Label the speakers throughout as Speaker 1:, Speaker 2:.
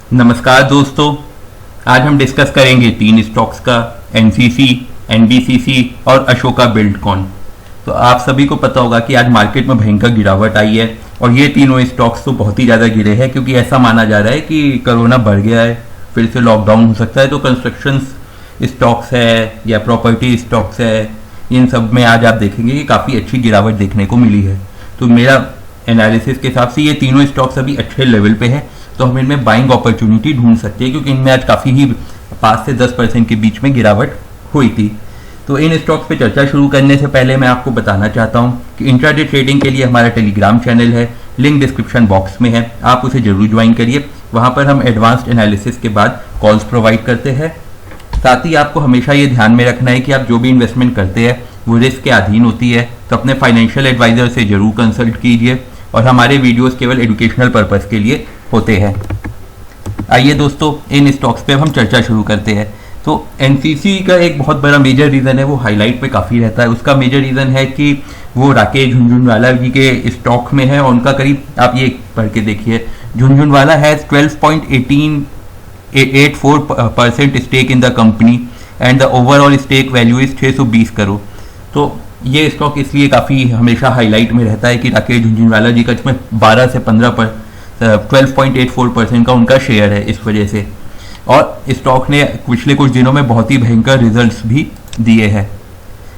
Speaker 1: नमस्कार दोस्तों। आज हम डिस्कस करेंगे तीन स्टॉक्स का, एनसीसी, एनबीसीसी और अशोका बिल्डकॉन। तो आप सभी को पता होगा कि आज मार्केट में भयंकर गिरावट आई है और ये तीनों स्टॉक्स तो बहुत ही ज़्यादा गिरे हैं क्योंकि ऐसा माना जा रहा है कि कोरोना बढ़ गया है, फिर से लॉकडाउन हो सकता है। तो कंस्ट्रक्शन स्टॉक्स है या प्रॉपर्टी स्टॉक्स है, इन सब में आज आप देखेंगे कि काफ़ी अच्छी गिरावट देखने को मिली है। तो मेरा एनालिसिस के हिसाब से ये तीनों स्टॉक्स अभी अच्छे लेवल पे हैं, तो हम इनमें बाइंग अपॉर्चुनिटी ढूंढ सकते हैं क्योंकि इनमें आज काफ़ी ही 5 से 10% के बीच में गिरावट हुई थी। तो इन स्टॉक्स पे चर्चा शुरू करने से पहले मैं आपको बताना चाहता हूँ कि इंट्राडे ट्रेडिंग के लिए हमारा टेलीग्राम चैनल है, लिंक डिस्क्रिप्शन बॉक्स में है, आप उसे जरूर ज्वाइन करिए। वहाँ पर हम एडवांस्ड एनालिसिस के बाद कॉल्स प्रोवाइड करते हैं। साथ ही आपको हमेशा ये ध्यान में रखना है कि आप जो भी इन्वेस्टमेंट करते हैं वो रिस्क के अधीन होती है, तो अपने फाइनेंशियल एडवाइजर से जरूर कंसल्ट कीजिए और हमारे वीडियोस केवल एजुकेशनल पर्पस के लिए होते हैं। आइए दोस्तों, इन स्टॉक्स पे हम चर्चा शुरू करते हैं। तो एनसीसी का एक बहुत बड़ा मेजर रीज़न है, वो हाईलाइट पे काफ़ी रहता है। उसका मेजर रीज़न है कि वो राकेश झुनझुनवाला जी के स्टॉक में है और उनका करीब, आप ये पढ़ के देखिए, Jhunjhunwala has 12.84% stake in the company and the overall stake value is 620 crore. तो ये स्टॉक इसलिए काफ़ी हमेशा हाईलाइट में रहता है कि राकेश झुनझुनवाला जी का इसमें 12.84% का उनका शेयर है इस वजह से। और स्टॉक ने पिछले कुछ दिनों में बहुत ही भयंकर रिजल्ट्स भी दिए हैं।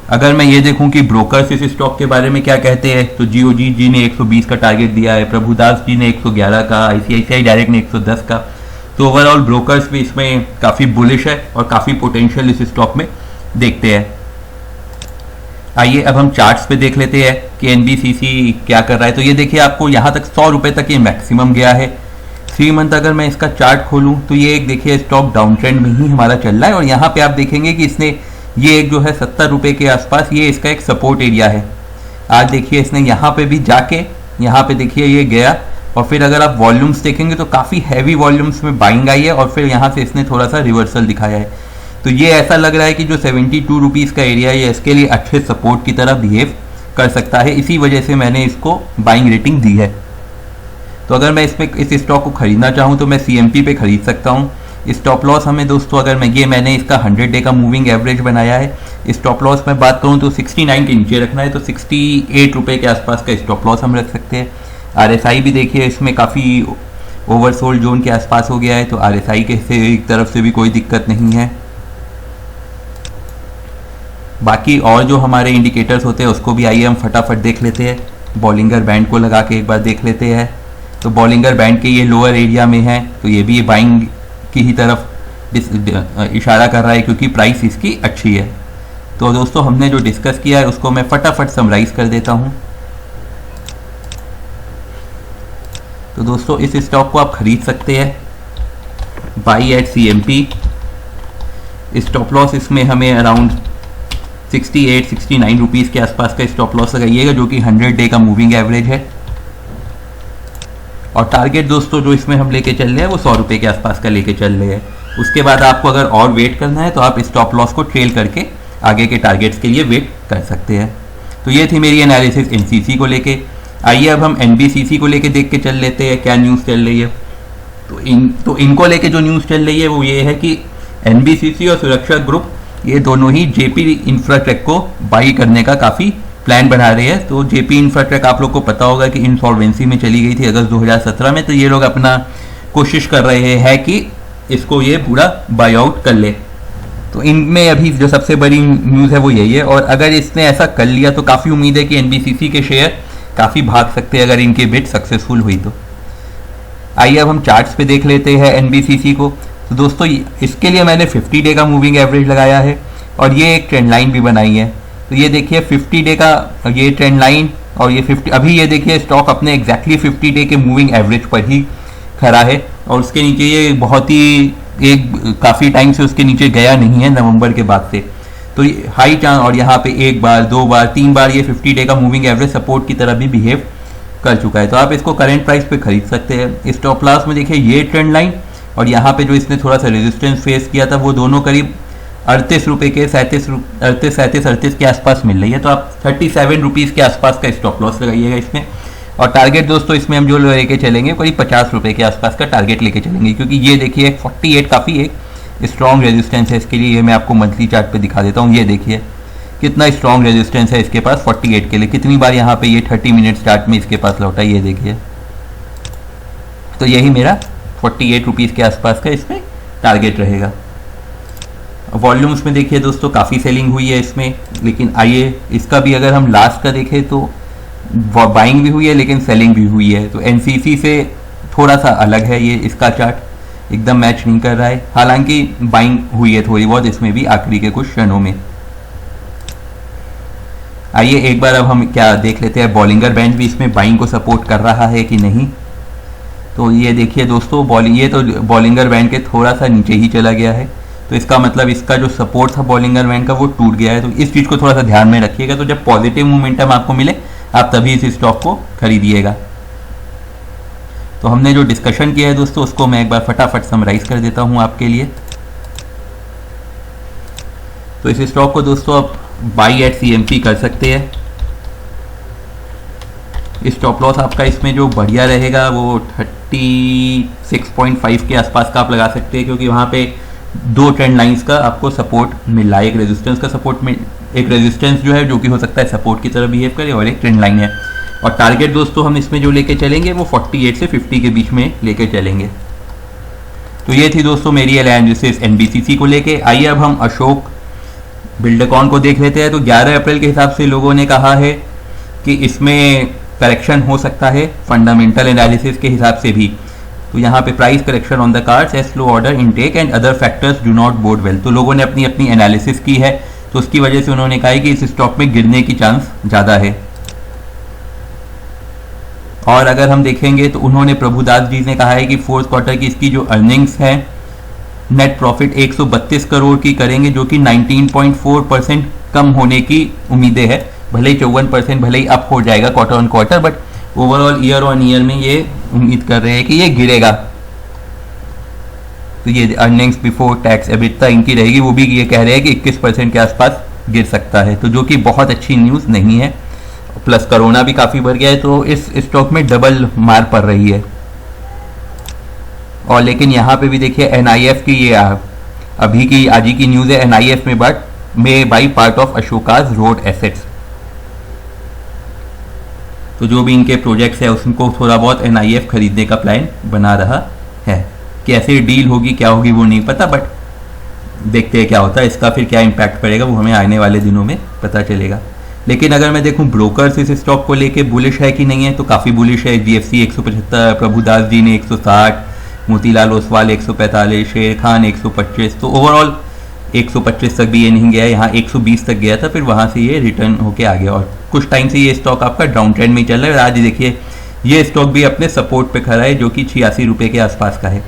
Speaker 1: अगर मैं ये देखूं कि ब्रोकर्स इस स्टॉक के बारे में क्या कहते हैं, तो जीओजी जी ने 120 का टारगेट दिया है, प्रभुदास जी ने 111 का, आईसीआईसीआई डायरेक्ट ने 110 का। तो ओवरऑल ब्रोकर्स भी इसमें काफ़ी बुलिश है और काफ़ी पोटेंशियल इस स्टॉक में देखते हैं। आइए अब हम चार्ट्स पे देख लेते हैं कि एनबीसीसी क्या कर रहा है। तो ये देखिए, आपको यहाँ तक 100 रुपये तक ये मैक्सिमम गया है। 3 मंथ अगर मैं इसका चार्ट खोलूँ तो ये एक देखिए स्टॉक डाउन ट्रेंड में ही हमारा चल रहा है और यहाँ पे आप देखेंगे कि इसने ये एक जो है 70 रुपये के आसपास ये इसका एक सपोर्ट एरिया है। आज देखिए इसने यहाँ पे भी जाके यहाँ पे देखिए ये गया और फिर अगर आप वॉल्यूम्स देखेंगे तो काफ़ी हैवी वॉल्यूम्स में बाइंग आई है और फिर यहाँ से इसने थोड़ा सा रिवर्सल दिखाया है। तो ये ऐसा लग रहा है कि जो 72 रुपीज़ का एरिया है इसके लिए अच्छे सपोर्ट की तरह बिहेव कर सकता है, इसी वजह से मैंने इसको बाइंग रेटिंग दी है। तो अगर मैं इसमें इस स्टॉक को खरीदना चाहूँ तो मैं सीएमपी पे खरीद सकता हूँ। स्टॉप लॉस हमें दोस्तों, अगर मैंने इसका 100 डे का मूविंग एवरेज बनाया है। स्टॉप लॉस में बात करूँ तो 69 के नीचे रखना है, तो 68 रुपये के आसपास का स्टॉप लॉस हम रख सकते हैं। आरएसआई भी देखिए इसमें काफ़ी ओवरसोल्ड जोन के आसपास हो गया है, तो आरएसआई के एक तरफ से भी कोई दिक्कत नहीं है। बाकी और जो हमारे इंडिकेटर्स होते हैं उसको भी आइए हम फटाफट देख लेते हैं। बॉलिंगर बैंड को लगा के एक बार देख लेते हैं। तो बॉलिंगर बैंड के ये लोअर एरिया में है, तो ये भी बाइंग की ही तरफ इशारा कर रहा है क्योंकि प्राइस इसकी अच्छी है। तो दोस्तों हमने जो डिस्कस किया है उसको मैं फटाफट समराइज कर देता हूँ। तो दोस्तों इस स्टॉक को आप खरीद सकते हैं buy at CMP. Stop loss इसमें हमें अराउंड 68-69 रुपीज़ के आसपास का स्टॉप लॉस लगाइएगा, जो कि 100 डे का मूविंग एवरेज है। और टारगेट दोस्तों जो इसमें हम लेके चल रहे हैं वो 100 रुपये के आसपास का लेके चल रहे हैं। उसके बाद आपको अगर और वेट करना है तो आप स्टॉप लॉस को ट्रेल करके आगे के टारगेट्स के लिए वेट कर सकते हैं। तो ये थी मेरी एनालिसिस एनसीसी को लेके। आइए अब हम एनबीसीसी को लेके देख के चल लेते हैं क्या न्यूज़ चल रही है। तो इनको लेके जो न्यूज़ चल रही है वो ये है कि एनबीसीसी और सुरक्षा ग्रुप ये दोनों ही जेपी इंफ्राटेक को बाई करने का काफ़ी प्लान बना रहे हैं। तो जेपी इंफ्राटेक आप लोग को पता होगा कि इंसॉल्वेंसी में चली गई थी अगस्त 2017 में, तो ये लोग अपना कोशिश कर रहे हैं कि इसको ये पूरा बाई आउट कर ले। तो इनमें अभी जो सबसे बड़ी न्यूज़ है वो यही है, और अगर इसने ऐसा कर लिया तो काफ़ी उम्मीद है कि एनबीसीसी के शेयर काफ़ी भाग सकते हैं अगर इनकी बिड सक्सेसफुल हुई तो। आइए अब हम चार्ट्स पे देख लेते हैं एनबीसीसी को। तो दोस्तों इसके लिए मैंने 50 डे का मूविंग एवरेज लगाया है और ये एक ट्रेंड लाइन भी बनाई है। तो ये देखिए 50 डे का ये ट्रेंड लाइन और ये 50, अभी ये देखिए स्टॉक अपने एग्जैक्टली 50 डे के मूविंग एवरेज पर ही खड़ा है और उसके नीचे ये बहुत ही काफ़ी टाइम से उसके नीचे गया नहीं है नवंबर के बाद से। तो हाई चांस, और यहाँ पे एक बार, 2 बार, 3 बार ये 50 डे का मूविंग एवरेज सपोर्ट की तरह भी बिहेव कर चुका है। तो आप इसको करंट प्राइस पे खरीद सकते हैं। स्टॉप लॉस में देखिए ये ट्रेंड लाइन और यहाँ पे जो इसने थोड़ा सा रेजिस्टेंस फेस किया था वो दोनों करीब 38 रुपये के 37 के आसपास मिल रही है। तो आप 37 रुपीज़ के आसपास का स्टॉप लॉस लगाइएगा इसमें। और टारगेट दोस्तों इसमें हम जो लेके चलेंगे करीब 50 रुपये के आसपास का टारगेट लेके चलेंगे, क्योंकि ये देखिए 48 काफ़ी एक स्ट्रॉन्ग रेजिस्टेंस है इसके लिए। ये मैं आपको मंथली चार्ट पे दिखा देता हूँ। ये देखिए कितना स्ट्रॉन्ग रेजिस्टेंस है इसके पास 48 के लिए। कितनी बार यहाँ पे ये 30 मिनट्स चार्ट में इसके पास लौटा, ये देखिए। तो यही मेरा 48 रुपीज़ के आसपास का इसमें टारगेट रहेगा। वॉल्यूम्स में देखिए दोस्तों काफ़ी सेलिंग हुई है इसमें, लेकिन आइए इसका भी अगर हम लास्ट का देखें तो बाइंग भी हुई है लेकिन सेलिंग भी हुई है। तो एनसीसी से थोड़ा सा अलग है ये, इसका चार्ट एकदम मैच नहीं कर रहा है। हालांकि बाइंग हुई है थोड़ी बहुत इसमें भी आखिरी के कुछ क्षणों में। आइए एक बार अब हम क्या देख लेते हैं, बॉलिंगर बैंड भी इसमें बाइंग को सपोर्ट कर रहा है कि नहीं। तो ये देखिए दोस्तों ये तो बॉलिंगर बैंड के थोड़ा सा नीचे ही चला गया है, तो इसका मतलब इसका जो सपोर्ट था बॉलिंगर बैंड का वो टूट गया है। तो इस चीज़ को थोड़ा सा ध्यान में रखिएगा। तो जब पॉजिटिव मोमेंटम आपको मिले आप तभी इस स्टॉक को खरीदिएगा। तो हमने जो डिस्कशन किया है दोस्तों उसको मैं एक बार फटाफट समराइज कर देता हूं आपके लिए। तो इस स्टॉक को दोस्तों आप बाई एट CMP कर सकते हैं। स्टॉप लॉस आपका इसमें जो बढ़िया रहेगा वो 36.5 के आसपास का आप लगा सकते हैं, क्योंकि वहाँ पे दो ट्रेंड लाइंस का आपको सपोर्ट मिल रहा है। एक रेजिस्टेंस का सपोर्ट में, एक रेजिस्टेंस जो है जो कि हो सकता है सपोर्ट की तरह बिहेव करे, और एक ट्रेंड लाइन है। और टारगेट दोस्तों हम इसमें जो लेके चलेंगे वो 48 से 50 के बीच में लेके चलेंगे। तो ये थी दोस्तों मेरी एनालिसिस NBCC को लेके। आइए अब हम अशोक बिल्डकॉन को देख लेते हैं। तो 11 अप्रैल के हिसाब से लोगों ने कहा है कि इसमें करेक्शन हो सकता है फंडामेंटल एनालिसिस के हिसाब से भी। तो यहाँ पे price correction on the cards as slow order intake and other factors do not bode well. तो लोगों ने अपनी अपनी एनालिसिस की है, तो उसकी वजह से उन्होंने कहा है कि इस स्टॉक में गिरने की चांस ज़्यादा है। और अगर हम देखेंगे तो उन्होंने प्रभुदास जी ने कहा है कि फोर्थ क्वार्टर की इसकी जो अर्निंग्स है नेट प्रॉफिट 132 करोड़ की करेंगे, जो कि 19.4% कम होने की उम्मीदें है। भले ही 54% भले ही अप हो जाएगा quarter on quarter, but overall year on year में ये उम्मीद कर रहे हैं कि ये गिरेगा। तो ये अर्निंग्स बिफोर टैक्स एबिटा इनकी रहेगी, वो भी ये कह रहे हैं कि 21% के आसपास गिर सकता है, तो जो कि बहुत अच्छी न्यूज़ नहीं है। प्लस कोरोना भी काफ़ी बढ़ गया है, तो इस स्टॉक में डबल मार पड़ रही है। और लेकिन यहाँ पे भी देखिए NIF की ये अभी की आज ही की न्यूज़ है, NIF में but may by part of Ashoka's road assets. तो जो भी इनके प्रोजेक्ट्स है उसको थोड़ा बहुत NIF खरीदने का प्लान बना रहा है। कैसे डील होगी क्या होगी वो नहीं पता, बट देखते हैं क्या होता है। इसका फिर क्या इम्पैक्ट पड़ेगा वो हमें आने वाले दिनों में पता चलेगा। लेकिन अगर मैं देखूं ब्रोकर्स इस स्टॉक को लेके बुलिश है कि नहीं है, तो काफ़ी बुलिश है। GFC 175, प्रभुदास जी ने 160, मोतीलाल ओसवाल 145, शेर खान 125। तो ओवरऑल 125 तक भी ये नहीं गया, यहाँ 120 तक गया था, फिर वहाँ से ये रिटर्न होके आ गया। और कुछ टाइम से ये स्टॉक आपका डाउन ट्रेंड में चल रहा है। और आज देखिए ये स्टॉक भी अपने सपोर्ट पे खड़ा है, जो कि 86 रुपये के आसपास का है।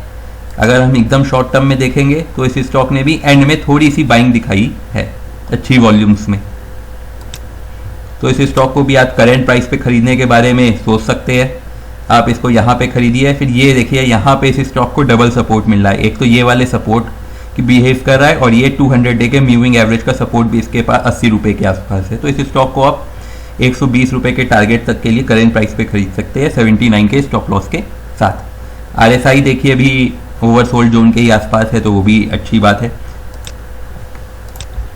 Speaker 1: अगर हम एकदम शॉर्ट टर्म में देखेंगे तो इस स्टॉक ने भी एंड में थोड़ी सी बाइंग दिखाई है अच्छी वॉल्यूम्स में। तो इस स्टॉक को भी आप करेंट प्राइस पे खरीदने के बारे में सोच सकते हैं। आप इसको यहाँ पे खरीदिए। फिर ये देखिए यहाँ पे इस स्टॉक को डबल सपोर्ट मिल रहा है। एक तो ये वाले सपोर्ट की बिहेव कर रहा है, और ये 200 डे के मूविंग एवरेज का सपोर्ट भी इसके पास 80 रुपये के आसपास है। तो इस स्टॉक को आप 120 रुपये के टारगेट तक के लिए करेंट प्राइस पे खरीद सकते हैं 79 के स्टॉप लॉस के साथ। RSI देखिए भी ओवरसोल्ड जोन के ही आसपास है, तो वो भी अच्छी बात है।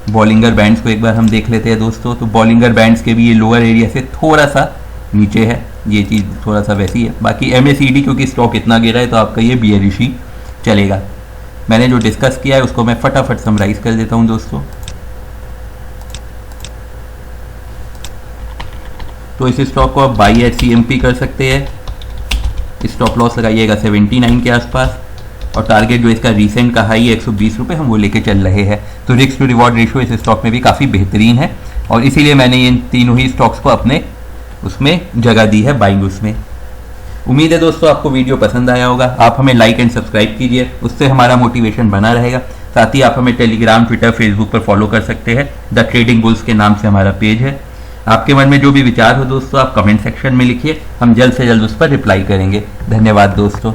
Speaker 1: बॉलिंगर बैंड्स को एक बार हम देख लेते हैं दोस्तों। तो बॉलिंगर बैंड्स के भी ये लोअर एरिया से थोड़ा सा नीचे है, ये चीज़ थोड़ा सा वैसी है। बाकी MACD क्योंकि स्टॉक इतना गिरा है तो आपका ये बियरिश ही चलेगा। मैंने जो डिस्कस किया है उसको मैं फटाफट समराइज कर देता हूँ दोस्तों। तो इस स्टॉक को आप बाई एट CMP कर सकते हैं। स्टॉप लॉस लगाइएगा 79 के आसपास, और टारगेट जो इसका रीसेंट का हाई है 120 रुपये, हम वो लेके चल रहे हैं। तो रिस्क टू रिवॉर्ड रेशियो इस स्टॉक में भी काफ़ी बेहतरीन है, और इसीलिए मैंने इन तीनों ही स्टॉक्स को अपने उसमें जगह दी है बाइंग उसमें। उम्मीद है दोस्तों आपको वीडियो पसंद आया होगा। आप हमें लाइक एंड सब्सक्राइब कीजिए, उससे हमारा मोटिवेशन बना रहेगा। साथ ही आप हमें टेलीग्राम, ट्विटर, फेसबुक पर फॉलो कर सकते हैं। द ट्रेडिंग बुल्स के नाम से हमारा पेज है। आपके मन में जो भी विचार हो दोस्तों आप कमेंट सेक्शन में लिखिए, हम जल्द से जल्द उस पर रिप्लाई करेंगे। धन्यवाद दोस्तों।